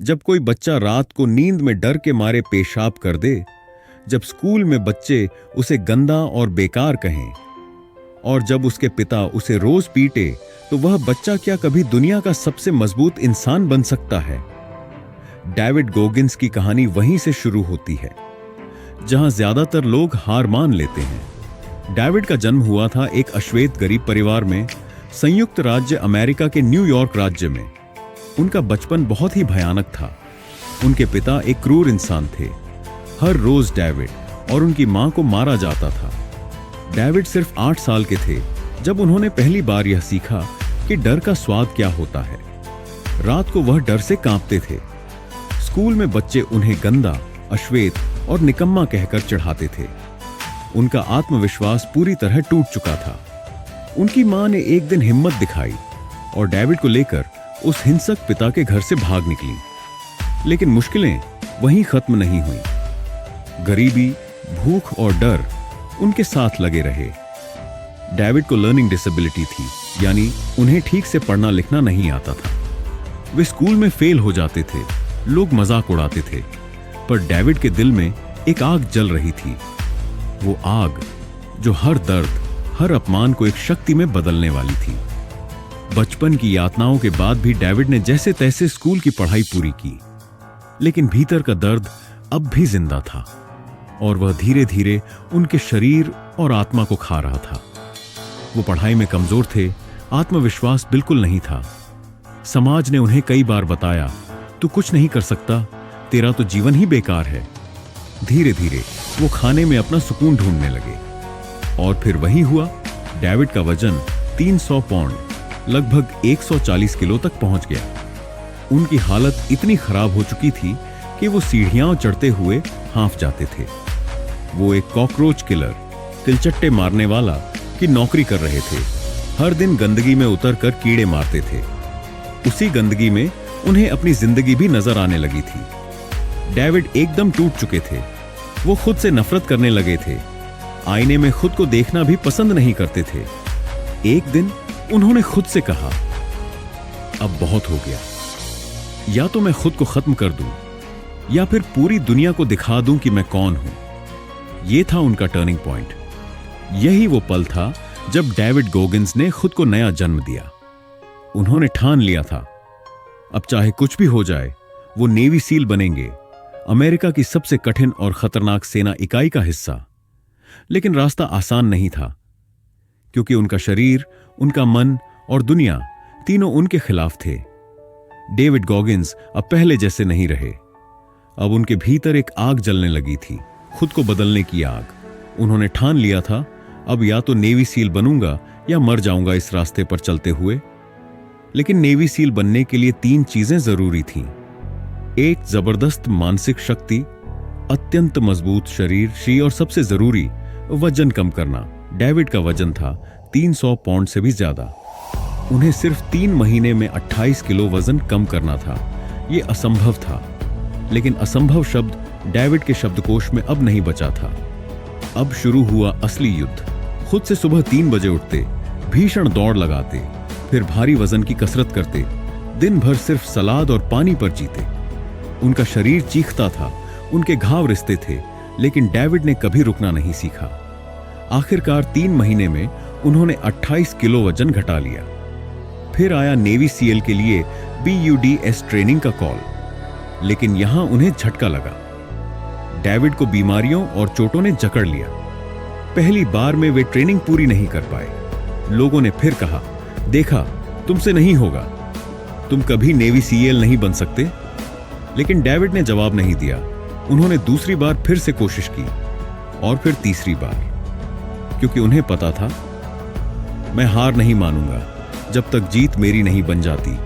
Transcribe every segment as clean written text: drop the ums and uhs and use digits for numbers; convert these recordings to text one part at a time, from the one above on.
जब कोई बच्चा रात को नींद में डर के मारे पेशाब कर दे, जब स्कूल में बच्चे उसे गंदा और बेकार कहें, और जब उसके पिता उसे रोज पीटे, तो वह बच्चा क्या कभी दुनिया का सबसे मजबूत इंसान बन सकता है? डेविड गोगिंस की कहानी वहीं से शुरू होती है, जहां ज्यादातर लोग हार मान लेते हैं। डेविड का जन्म हुआ था एक अश्वेत गरीब परिवार में, संयुक्त राज्य अमेरिका के न्यूयॉर्क राज्य में। उनका बचपन बहुत ही भयानक था। उनके पिता एक क्रूर इंसान थे। हर रोज डेविड और उनकी मां को मारा जाता था। डेविड सिर्फ 8 साल के थे जब उन्होंने पहली बार यह सीखा कि डर का स्वाद क्या होता है। रात को वह डर से कांपते थे। स्कूल में बच्चे उन्हें गंदा, अश्वेत और निकम्मा कहकर चिढ़ाते थे। उनका आत्मविश्वास पूरी तरह टूट चुका था। उनकी मां ने एक दिन हिम्मत दिखाई और डेविड को लेकर उस हिंसक पिता के घर से भाग निकली। लेकिन मुश्किलें वहीं खत्म नहीं हुई। गरीबी, भूख और डर उनके साथ लगे रहे। डेविड को लर्निंग डिसेबिलिटी थी, यानी उन्हें ठीक से पढ़ना लिखना नहीं आता था। वे स्कूल में फेल हो जाते थे, लोग मजाक उड़ाते थे, पर डेविड के दिल में एक आग जल रही थी। वो आग जो हर दर्द, हर अपमान को एक शक्ति में बदलने वाली थी। बचपन की यातनाओं के बाद भी डेविड ने जैसे तैसे स्कूल की पढ़ाई पूरी की, लेकिन भीतर का दर्द अब भी जिंदा था और वह धीरे धीरे उनके शरीर और आत्मा को खा रहा था। वो पढ़ाई में कमजोर थे, आत्मविश्वास बिल्कुल नहीं था। समाज ने उन्हें कई बार बताया, तू कुछ नहीं कर सकता, तेरा तो जीवन ही बेकार है। धीरे धीरे वो खाने में अपना सुकून ढूंढने लगे और फिर वही हुआ। डेविड का वजन 300 पाउंड, लगभग 140 किलो तक पहुंच गया। उनकी हालत इतनी खराब हो चुकी थी कि वो सीढ़ियां चढ़ते हुए हांफ जाते थे। वो एक कॉकरोच किलर, तिलचट्टे मारने वाला की नौकरी कर रहे थे। हर दिन गंदगी में उतरकर कीड़े मारते थे। उसी गंदगी में उन्हें अपनी जिंदगी भी नजर आने लगी थी। डेविड एकदम टूट चुके थे। वो खुद से नफरत करने लगे थे। आईने में खुद को देखना भी पसंद नहीं करते थे। एक दिन उन्होंने खुद से कहा, अब बहुत हो गया, या तो मैं खुद को खत्म कर दूं या फिर पूरी दुनिया को दिखा दूं कि मैं कौन हूं। यह था उनका टर्निंग पॉइंट। यही वो पल था जब डेविड गोगिंस ने खुद को नया जन्म दिया। उन्होंने ठान लिया था, अब चाहे कुछ भी हो जाए, वो नेवी सील बनेंगे, अमेरिका की सबसे कठिन और खतरनाक सेना इकाई का हिस्सा। लेकिन रास्ता आसान नहीं था, क्योंकि उनका शरीर, उनका मन और दुनिया तीनों उनके खिलाफ थे। डेविड गॉगिंस अब पहले जैसे नहीं रहे। अब उनके भीतर एक आग जलने लगी थी, खुद को बदलने की आग। उन्होंने ठान लिया था, अब या तो नेवी सील बनूंगा या मर जाऊंगा इस रास्ते पर चलते हुए। लेकिन नेवी सील बनने के लिए 3 चीजें जरूरी थीं। एक जबरदस्त मानसिक शक्ति, अत्यंत मजबूत शरीर और सबसे जरूरी वजन कम करना। डेविड का वजन था 300 पाउंड से भी ज्यादा। उन्हें सिर्फ 3 महीने में 28 किलो वजन कम करना था। यह असंभव था। लेकिन असंभव शब्द डेविड के शब्दकोश में अब नहीं बचा था। अब शुरू हुआ असली युद्ध। खुद से सुबह 3 बजे उठते, भीषण दौड़ लगाते, फिर भारी वजन की कसरत करते, दिन भर सिर्फ सलाद और पानी पर जीते। उनका शरीर चीखता था, उनके घाव रिसते थे, लेकिन डेविड ने कभी रुकना नहीं सीखा। आखिरकार 3 महीने में उन्होंने 28 किलो वजन घटा लिया। फिर आया नेवी सीएल के लिए BUDS ट्रेनिंग का कॉल। लेकिन यहां उन्हें झटका लगा। डेविड को बीमारियों और चोटों ने जकड़ लिया। पहली बार में वे ट्रेनिंग पूरी नहीं कर पाए। लोगों ने फिर कहा, देखा, तुमसे नहीं होगा, तुम कभी नेवी सीएल नहीं बन सकते। लेकिन डेविड ने जवाब नहीं दिया। उन्होंने दूसरी बार फिर से कोशिश की और फिर तीसरी बार, क्योंकि उन्हें पता था, मैं हार नहीं मानूंगा जब तक जीत मेरी नहीं बन जाती।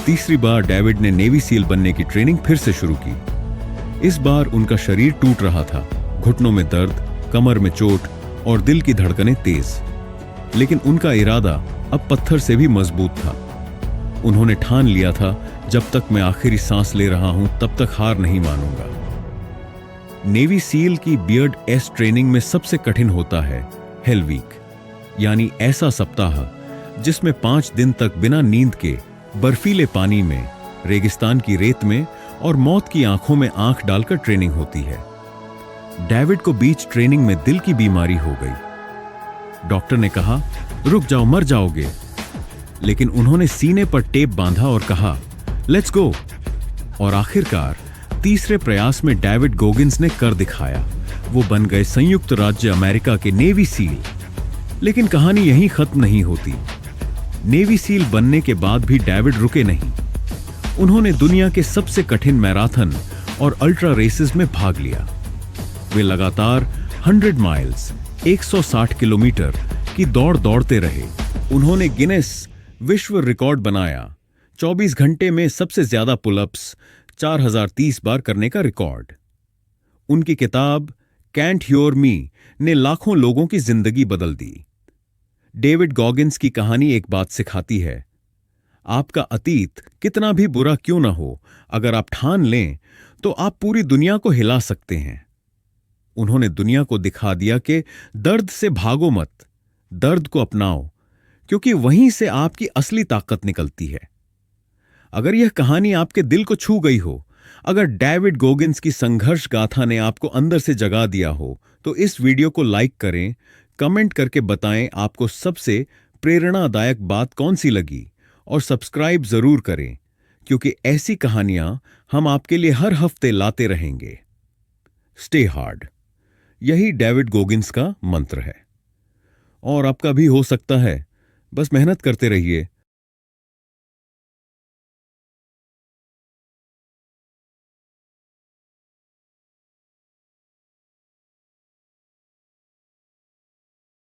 तीसरी बार डेविड ने नेवी सील बनने की ट्रेनिंग फिर से शुरू की। इस बार उनका शरीर टूट रहा था, घुटनों में दर्द, कमर में चोट और दिल की धड़कनें तेज। लेकिन उनका इरादा अब पत्थर से भी मजबूत था। उन्होंने ठान लिया था, जब तक मैं आखिरी सांस ले रहा हूं तब तक हार नहीं मानूंगा। नेवी सील की बियर्ड एस ट्रेनिंग में सबसे कठिन होता है हेल वीक, यानी ऐसा सप्ताह जिसमें 5 दिन तक बिना नींद के बर्फीले पानी में, रेगिस्तान की रेत में और मौत की आंखों में आंख डालकर ट्रेनिंग होती है। डेविड को बीच ट्रेनिंग में दिल की बीमारी हो गई। डॉक्टर ने कहा, रुक जाओ, मर जाओगे। लेकिन उन्होंने सीने पर टेप बांधा और कहा, लेट्स गो। और आखिरकार तीसरे प्रयास में डेविड गोगिंस ने कर दिखाया। वो बन गए संयुक्त राज्य अमेरिका के नेवी सील। लेकिन कहानी यहीं खत्म नहीं होती। नेवी सील बनने के बाद भी डेविड रुके नहीं। उन्होंने दुनिया के सबसे कठिन मैराथन और अल्ट्रा रेसेस में भाग लिया। वे लगातार 100 माइल्स 160 किलोमीटर की दौड़ दौड़ते रहे। उन्होंने गिनेस विश्व रिकॉर्ड बनाया, 24 घंटे में सबसे ज्यादा पुलअप्स 4030 बार करने का रिकॉर्ड। उनकी किताब कैंट ह्योर मी ने लाखों लोगों की जिंदगी बदल दी। डेविड गॉगिंस की कहानी एक बात सिखाती है, आपका अतीत कितना भी बुरा क्यों ना हो, अगर आप ठान लें तो आप पूरी दुनिया को हिला सकते हैं। उन्होंने दुनिया को दिखा दिया कि दर्द से भागो मत, दर्द को अपनाओ, क्योंकि वहीं से आपकी असली ताकत निकलती है। अगर यह कहानी आपके दिल को छू गई हो, अगर डेविड गोगिंस की संघर्ष गाथा ने आपको अंदर से जगा दिया हो, तो इस वीडियो को लाइक करें, कमेंट करके बताएं आपको सबसे प्रेरणादायक बात कौन सी लगी, और सब्सक्राइब जरूर करें, क्योंकि ऐसी कहानियां हम आपके लिए हर हफ्ते लाते रहेंगे। स्टे हार्ड, यही डेविड गोगिंस का मंत्र है। और आपका भी हो सकता है। बस मेहनत करते रहिए,